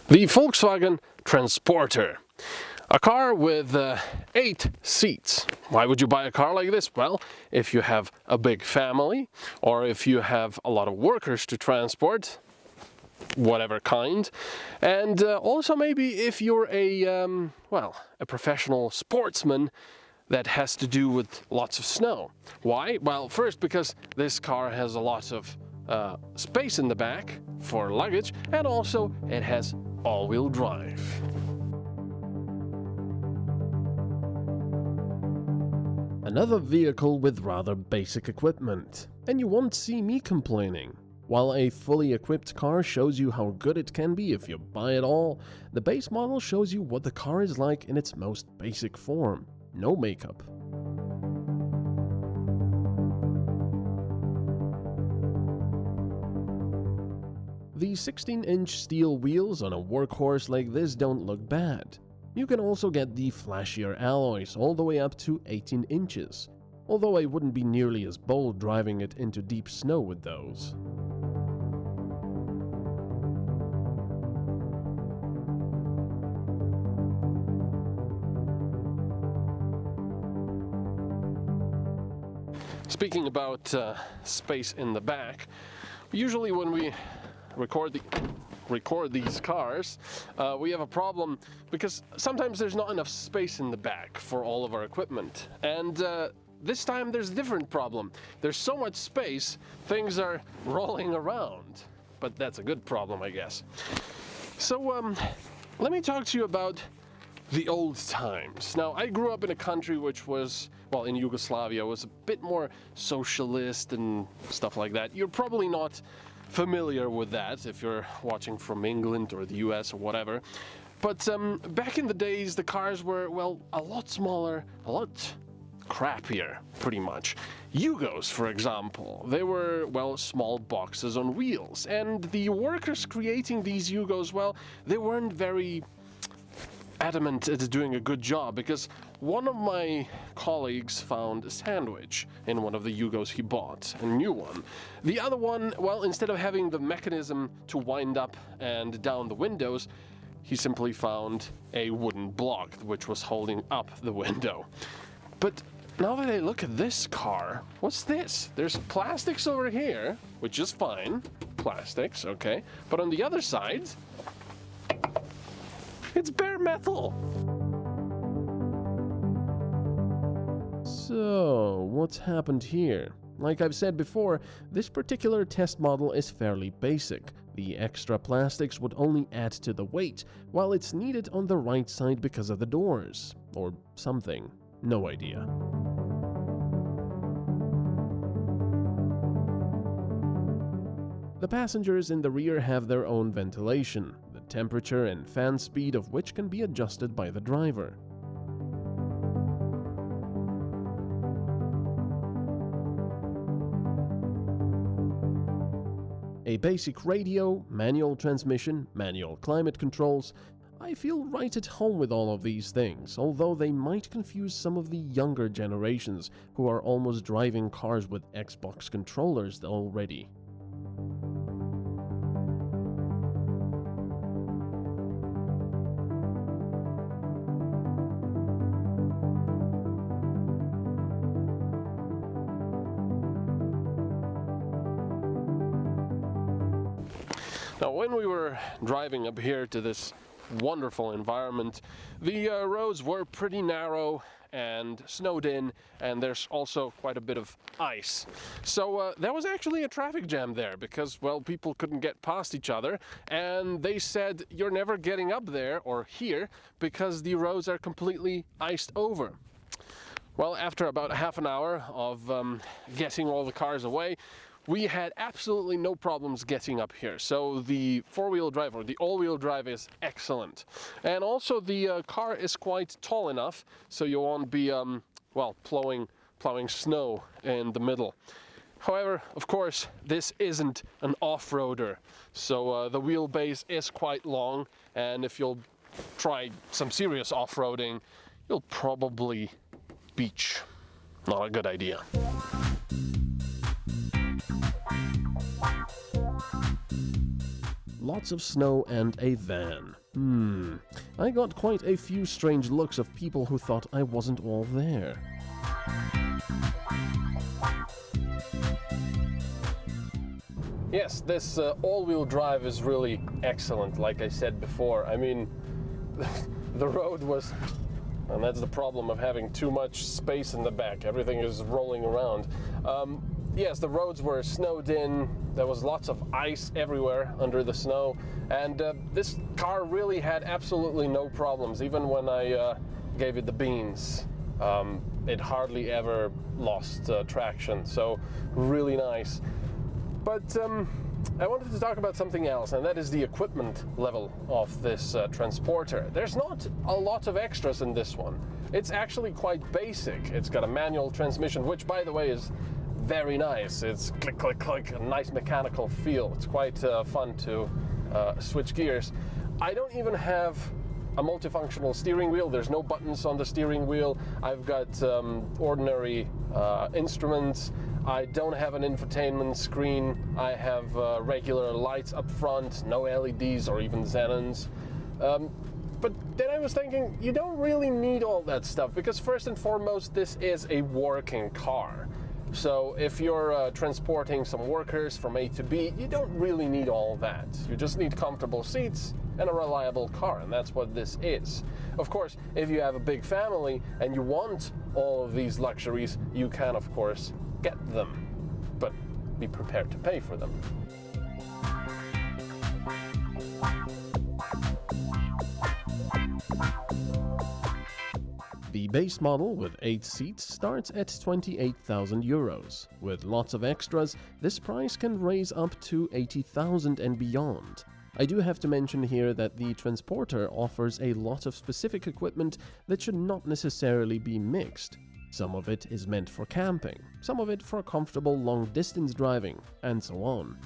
The Volkswagen Transporter. A car with 8 seats. Why would you buy a car like this? Well, if you have a big family or if you have a lot of workers to transport, whatever kind, and also maybe if you're a professional sportsman that has to do with lots of snow. Why? Well, first because this car has a lot of space in the back for luggage, and also it has all-wheel drive. Another vehicle with rather basic equipment, and you won't see me complaining. While a fully equipped car shows you how good it can be if you buy it all, the base model shows you what the car is like in its most basic form. No makeup. The 16-inch steel wheels on a workhorse like this don't look bad. You can also get the flashier alloys all the way up to 18 inches, although I wouldn't be nearly as bold driving it into deep snow with those. Speaking about space in the back, usually when we record these cars, we have a problem because sometimes there's not enough space in the back for all of our equipment. And this time there's a different problem. There's so much space, things are rolling around. But that's a good problem, I guess. So let me talk to you about the old times. Now, I grew up in a country which was, well, in Yugoslavia, was a bit more socialist and stuff like that. You're probably not familiar with that if you're watching from England or the US or whatever. But back in the days, the cars were, well, a lot smaller, a lot crappier, pretty much. Yugos, for example, they were, well, small boxes on wheels. And the workers creating these Yugos, well, they weren't very adamant at doing a good job, because one of my colleagues found a sandwich in one of the Yugos he bought, a new one. The other one, well, instead of having the mechanism to wind up and down the windows, he simply found a wooden block which was holding up the window. But now that I look at this car, what's this? There's plastics over here, which is fine, plastics, okay, but on the other side, it's bare metal. So, what's happened here? Like I've said before, this particular test model is fairly basic. The extra plastics would only add to the weight, while it's needed on the right side because of the doors. Or something. No idea. The passengers in the rear have their own ventilation, the temperature and fan speed of which can be adjusted by the driver. A basic radio, manual transmission, manual climate controls. I feel right at home with all of these things, although they might confuse some of the younger generations who are almost driving cars with Xbox controllers already. Now, when we were driving up here to this wonderful environment, the roads were pretty narrow and snowed in, and there's also quite a bit of ice. So there was actually a traffic jam there because, well, people couldn't get past each other, and they said you're never getting up there or here because the roads are completely iced over. Well, after about half an hour of getting all the cars away, we had absolutely no problems getting up here. So the four-wheel drive or the all-wheel drive is excellent. And also the car is quite tall enough so you won't be, plowing snow in the middle. However, of course, this isn't an off-roader. So the wheelbase is quite long, and if you'll try some serious off-roading, you'll probably beach. Not a good idea. lots of snow and a van. I got quite a few strange looks of people who thought I wasn't all there. Yes, this all-wheel drive is really excellent, like I said before. I mean, the road was, and that's the problem of having too much space in the back. Everything is rolling around. Yes, the roads were snowed in. There was lots of ice everywhere under the snow, and this car really had absolutely no problems. Even when I gave it the beans, it hardly ever lost traction. So really nice. But I wanted to talk about something else, and that is the equipment level of this transporter. There's not a lot of extras in this one. It's actually quite basic. It's got a manual transmission, which, by the way, is very nice. It's click, click, click, a nice mechanical feel. It's quite fun to switch gears. I don't even have a multifunctional steering wheel. There's no buttons on the steering wheel. I've got ordinary instruments. I don't have an infotainment screen. I have regular lights up front, no LEDs or even xenons. But then I was thinking, you don't really need all that stuff, because first and foremost, this is a working car. So if you're transporting some workers from A to B, you don't really need all that. You just need comfortable seats and a reliable car, and that's what this is. Of course, if you have a big family and you want all of these luxuries, you can, of course, get them, but be prepared to pay for them. The base model with 8 seats starts at 28,000 euros. With lots of extras, this price can raise up to 80,000 and beyond. I do have to mention here that the Transporter offers a lot of specific equipment that should not necessarily be mixed. Some of it is meant for camping, some of it for comfortable long-distance driving, and so on.